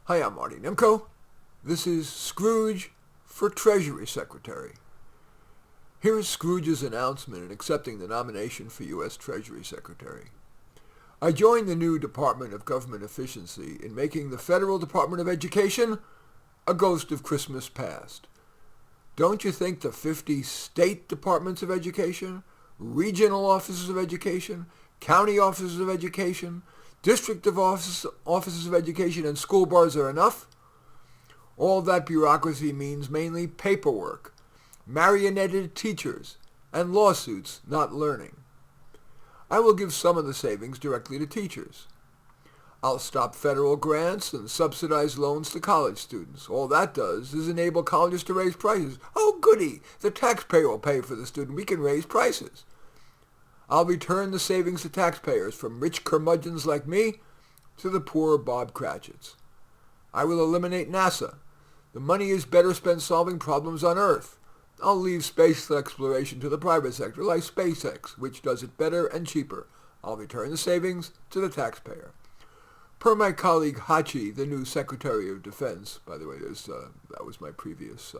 Hi, I'm Marty Nemko. This is Scrooge for Treasury Secretary. Here is Scrooge's announcement in accepting the nomination for U.S. Treasury Secretary. I joined the new Department of Government Efficiency in making the Federal Department of Education a ghost of Christmas past. Don't you think the 50 state departments of education, regional offices of education, county offices of education, district of offices of education, and school boards are enough? All that bureaucracy means mainly paperwork, marionetted teachers, and lawsuits not learning. I will give some of the savings directly to teachers. I'll stop federal grants and subsidize loans to college students. All that does is enable colleges to raise prices. Oh, goody! The taxpayer will pay for the student. We can raise prices. I'll return the savings to taxpayers, from rich curmudgeons like me to the poor Bob Cratchits. I will eliminate NASA. The money is better spent solving problems on Earth. I'll leave space exploration to the private sector, like SpaceX, which does it better and cheaper. I'll return the savings to the taxpayer. Per my colleague Hachi, the new Secretary of Defense, by the way, that was my previous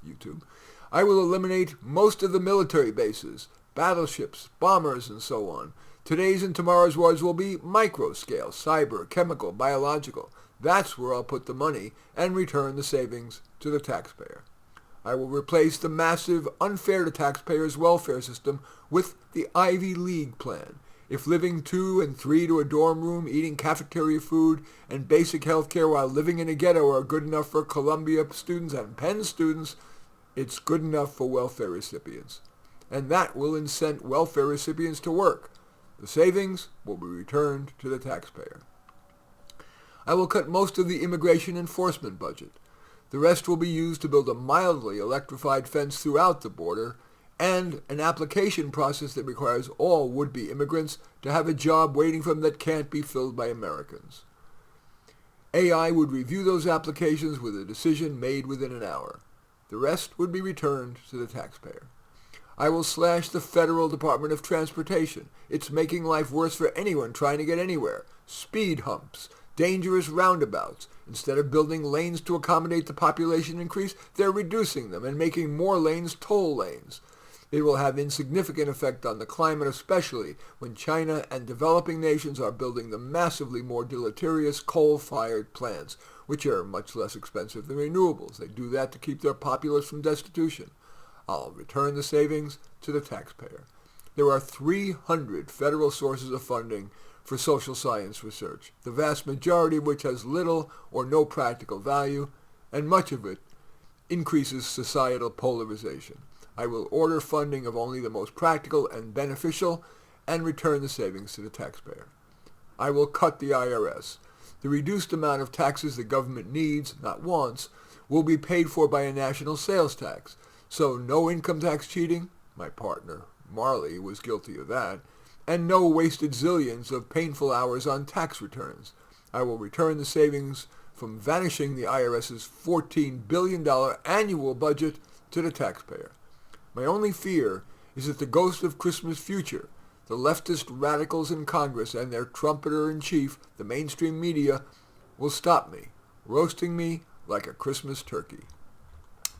YouTube, I will eliminate most of the military bases, battleships, bombers, and so on. Today's and tomorrow's wars will be micro-scale, cyber, chemical, biological. That's where I'll put the money and return the savings to the taxpayer. I will replace the massive, unfair to taxpayers welfare system with the Ivy League plan. If living 2 and 3 to a dorm room, eating cafeteria food, and basic health care while living in a ghetto are good enough for Columbia students and Penn students, it's good enough for welfare recipients. And that will incent welfare recipients to work. The savings will be returned to the taxpayer. I will cut most of the immigration enforcement budget. The rest will be used to build a mildly electrified fence throughout the border and an application process that requires all would-be immigrants to have a job waiting for them that can't be filled by Americans. AI would review those applications with a decision made within an hour. The rest would be returned to the taxpayer. I will slash the Federal Department of Transportation. It's making life worse for anyone trying to get anywhere. Speed humps, dangerous roundabouts. Instead of building lanes to accommodate the population increase, they're reducing them and making more lanes toll lanes. It will have insignificant effect on the climate, especially when China and developing nations are building the massively more deleterious coal-fired plants, which are much less expensive than renewables. They do that to keep their populace from destitution. I'll return the savings to the taxpayer. There are 300 federal sources of funding for social science research, the vast majority of which has little or no practical value, and much of it increases societal polarization. I will order funding of only the most practical and beneficial and return the savings to the taxpayer. I will cut the IRS. The reduced amount of taxes the government needs, not wants, will be paid for by a national sales tax. So no income tax cheating, my partner Marley was guilty of that, and no wasted zillions of painful hours on tax returns. I will return the savings from vanishing the IRS's $14 billion annual budget to the taxpayer. My only fear is that the ghost of Christmas future, the leftist radicals in Congress and their trumpeter-in-chief, the mainstream media, will stop me, roasting me like a Christmas turkey.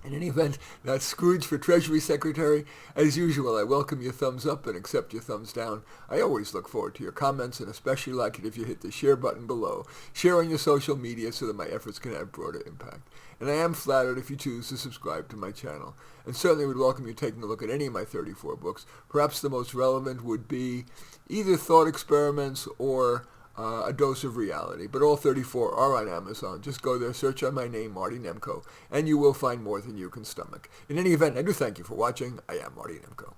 In any event, that's Scrooge for Treasury Secretary. As usual, I welcome your thumbs up and accept your thumbs down. I always look forward to your comments, and especially like it if you hit the share button below. Share on your social media so that my efforts can have broader impact. And I am flattered if you choose to subscribe to my channel. And certainly would welcome you taking a look at any of my 34 books. Perhaps the most relevant would be either Thought Experiments or A Dose of Reality, but all 34 are on Amazon. Just go there, search on my name, Marty Nemko, and you will find more than you can stomach. In any event, I do thank you for watching. I am Marty Nemko.